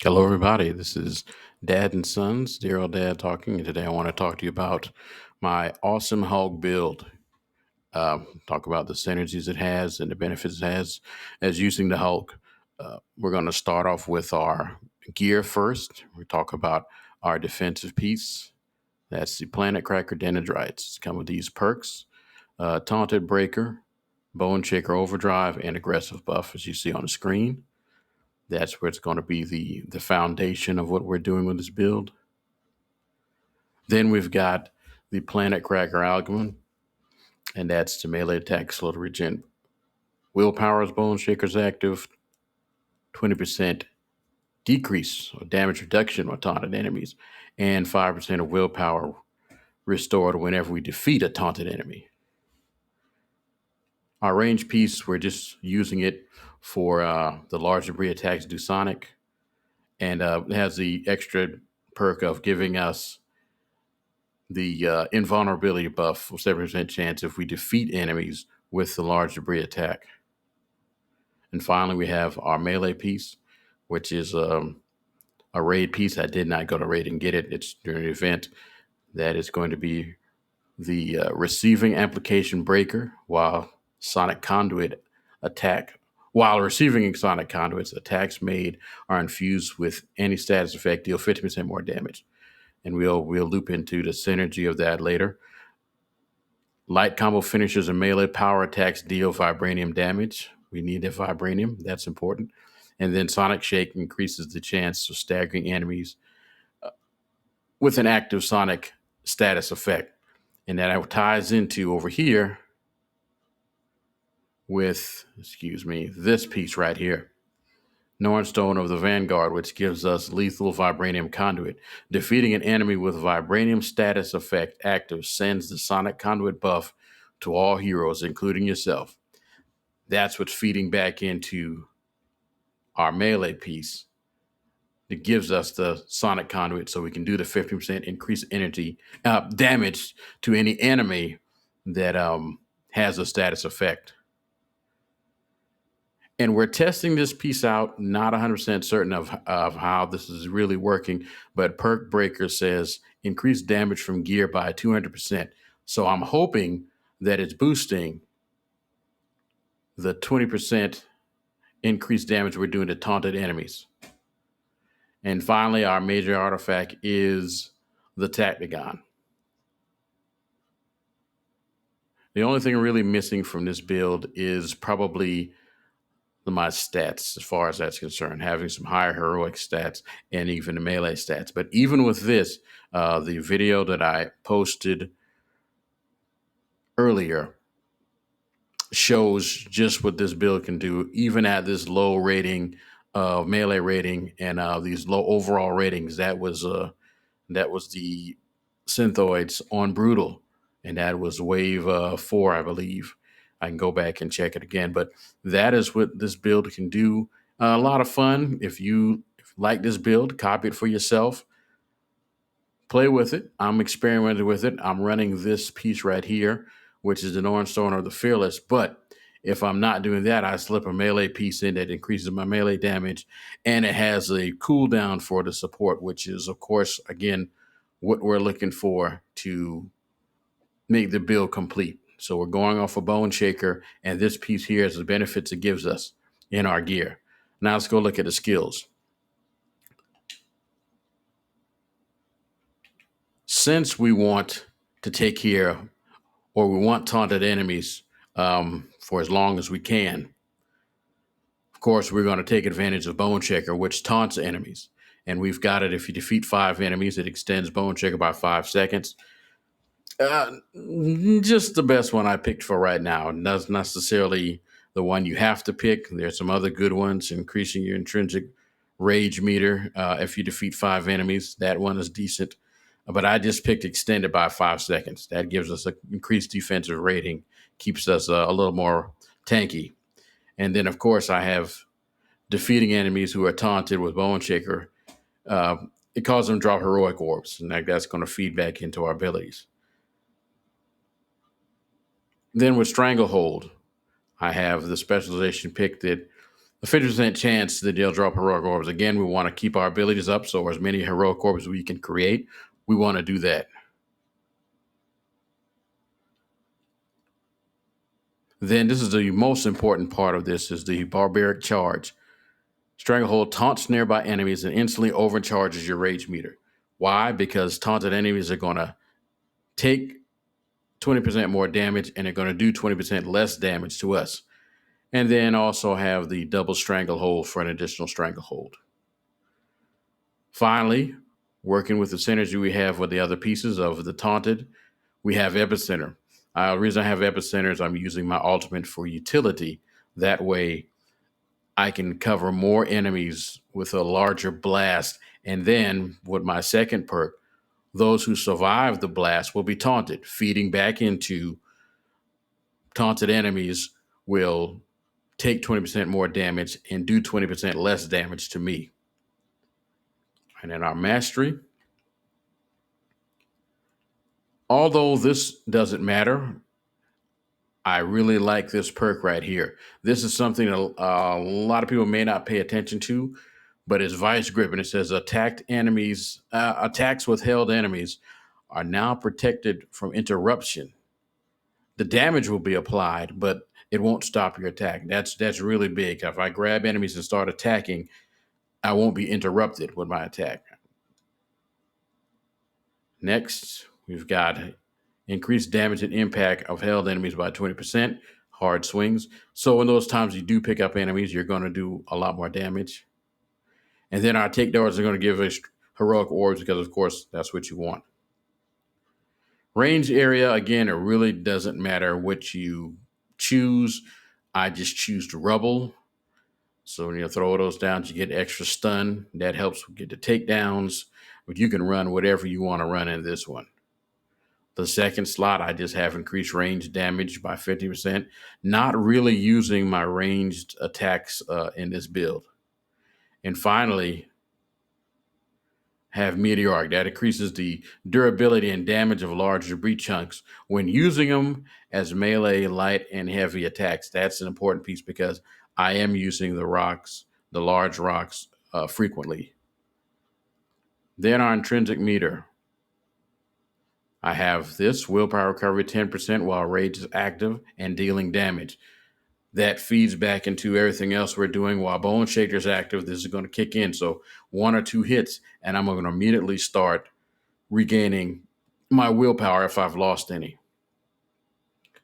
Hello, everybody. This is Dad and Sons, dear old dad talking. And today I want to talk to you about my awesome Hulk build. Talk about the synergies it has and the benefits it has as using the Hulk. We're going to start off with our gear first. We talk about our defensive piece. That's the Planet Cracker Dendrites. It's come with these perks: Taunted Breaker, Bone Shaker Overdrive, and Aggressive Buff, as you see on the screen. That's where it's going to be the foundation of what we're doing with this build. Then we've got the Planet Cracker Algorithm, and that's the melee attack slow to regen. Willpower's Bone Shaker's active, 20% decrease or damage reduction on taunted enemies, and 5% of willpower restored whenever we defeat a taunted enemy. Our range piece, we're just using it for the large debris attacks do Sonic, and it has the extra perk of giving us the invulnerability buff with 7% chance if we defeat enemies with the large debris attack. And finally, we have our melee piece, which is a raid piece. I did not go to raid and get it. It's during an event. That is going to be the receiving application breaker while Sonic Conduit attack. While receiving Sonic Conduits, attacks made are infused with any status effect, deal 50% more damage. And we'll loop into the synergy of that later. Light combo finishers and melee power attacks deal vibranium damage. We need that vibranium. That's important. And then Sonic Shake increases the chance of staggering enemies with an active Sonic status effect. And that ties into over here with, this piece right here. Nornstone of the Vanguard, which gives us lethal vibranium conduit. Defeating an enemy with vibranium status effect active sends the Sonic conduit buff to all heroes, including yourself. That's what's feeding back into our melee piece. It gives us the Sonic conduit so we can do the 50% increased energy damage to any enemy that has a status effect. And we're testing this piece out, not 100% certain of how this is really working, but Perk Breaker says increase damage from gear by 200%. So I'm hoping that it's boosting the 20% increased damage we're doing to taunted enemies. And finally, our major artifact is the Tactagon. The only thing really missing from this build is probably my stats, as far as that's concerned, having some higher heroic stats and even the melee stats. But even with this, the video that I posted earlier shows just what this build can do, even at this low rating, melee rating, and these low overall ratings. That was the Synthoids on Brutal, and that was wave 4, I believe. I can go back and check it again, but that is what this build can do. A lot of fun. If you like this build, copy it for yourself. Play with it. I'm experimenting with it. I'm running this piece right here, which is the Nornstone or the Fearless. But if I'm not doing that, I slip a melee piece in that increases my melee damage, and it has a cooldown for the support, which is, of course, again, what we're looking for to make the build complete. So we're going off a Bone Shaker, and this piece here is the benefits it gives us in our gear. Now let's go look at the skills. Since we want to take care, or we want taunted enemies for as long as we can, of course, we're going to take advantage of Bone Shaker, which taunts enemies. And we've got it. If you defeat 5 enemies, it extends Bone Shaker by 5 seconds. Just the best one I picked for right now. Not necessarily the one you have to pick. There's some other good ones, increasing your intrinsic rage meter if you defeat 5 enemies. That one is decent. But I just picked extended by 5 seconds. That gives us an increased defensive rating, keeps us a little more tanky. And then, of course, I have defeating enemies who are taunted with Bone Shaker. It causes them to drop heroic orbs, and that's going to feed back into our abilities. Then with Stranglehold, I have the specialization pick that a 50% chance that they'll drop heroic orbs. Again, we want to keep our abilities up, so as many heroic orbs as we can create, we want to do that. Then this is the most important part of this is the barbaric charge. Stranglehold taunts nearby enemies and instantly overcharges your rage meter. Why? Because taunted enemies are going to take 20% more damage and they're going to do 20% less damage to us. And then also have the double stranglehold for an additional stranglehold. Finally, working with the synergy we have with the other pieces of the taunted, we have epicenter. The reason I have epicenter is I'm using my ultimate for utility. That way, I can cover more enemies with a larger blast. And then, with my second perk, those who survive the blast will be taunted, feeding back into taunted enemies will take 20% more damage and do 20% less damage to me. And in our mastery, although this doesn't matter, I really like this perk right here. This is something a lot of people may not pay attention to, but it's Vice Grip, and it says attacks with held enemies are now protected from interruption. The damage will be applied, but it won't stop your attack. That's really big. If I grab enemies and start attacking, I won't be interrupted with my attack. Next, we've got increased damage and impact of held enemies by 20%, hard swings. So in those times you do pick up enemies, you're going to do a lot more damage. And then our takedowns are going to give us heroic orbs because, of course, that's what you want. Range area, again, it really doesn't matter what you choose. I just choose to rubble. So when you throw those down, you get extra stun. That helps get the takedowns. But you can run whatever you want to run in this one. The second slot, I just have increased range damage by 50%. Not really using my ranged attacks in this build. And finally, have meteoric. That increases the durability and damage of large debris chunks when using them as melee, light, and heavy attacks. That's an important piece because I am using the rocks, the large rocks, frequently. Then our intrinsic meter. I have this willpower recovery 10% while rage is active and dealing damage. That feeds back into everything else we're doing while Bone Shaker is active. This is going to kick in. So 1 or 2 hits, and I'm going to immediately start regaining my willpower if I've lost any.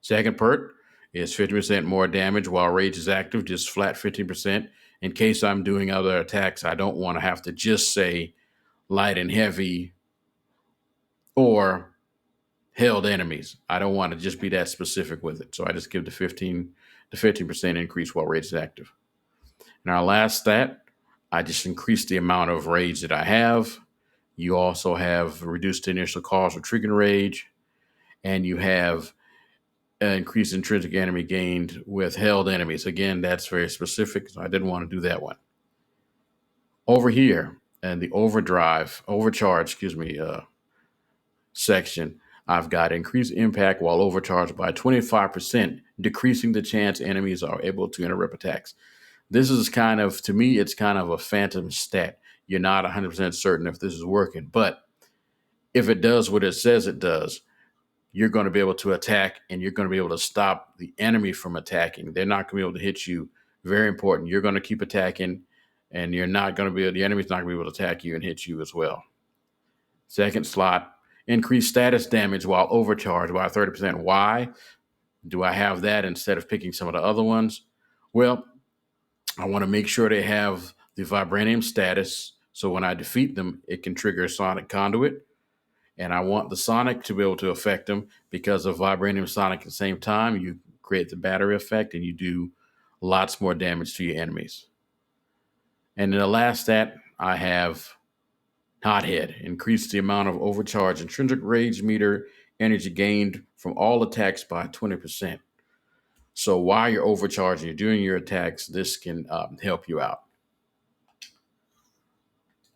Second perk is 50% more damage while rage is active, just flat 15%. In case I'm doing other attacks, I don't want to have to just say light and heavy or held enemies. I don't want to just be that specific with it. So I just give the 15% increase while rage is active. And our last stat, I just increase the amount of rage that I have. You also have reduced the initial cost of triggering rage, and you have increased intrinsic enemy gained with held enemies. Again, that's very specific, so I didn't want to do that one. Over here, and the overcharge, section, I've got increased impact while overcharged by 25%, decreasing the chance enemies are able to interrupt attacks. This is kind of, to me, it's kind of a phantom stat. You're not 100% certain if this is working, but if it does what it says it does, you're going to be able to attack and you're going to be able to stop the enemy from attacking. They're not going to be able to hit you. Very important. You're going to keep attacking and you're not going to be, the enemy's not going to be able to attack you and hit you as well. Second slot, increase status damage while overcharged by 30%. Why do I have that instead of picking some of the other ones? Well, I want to make sure they have the vibranium status. So when I defeat them, it can trigger a sonic conduit. And I want the sonic to be able to affect them because of vibranium sonic at the same time. You create the battery effect and you do lots more damage to your enemies. And in the last stat, I have Hothead. Increase the amount of overcharge intrinsic rage meter energy gained from all attacks by 20%. So while you're overcharging, you're doing your attacks, this can help you out.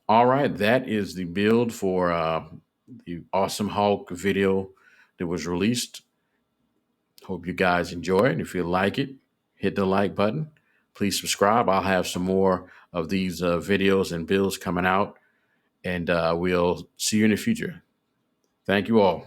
All right, that is the build for the Awesome Hulk video that was released. Hope you guys enjoy it. If you like it, hit the like button. please subscribe. I'll have some more of these videos and bills coming out, and we'll see you in the future. Thank you all.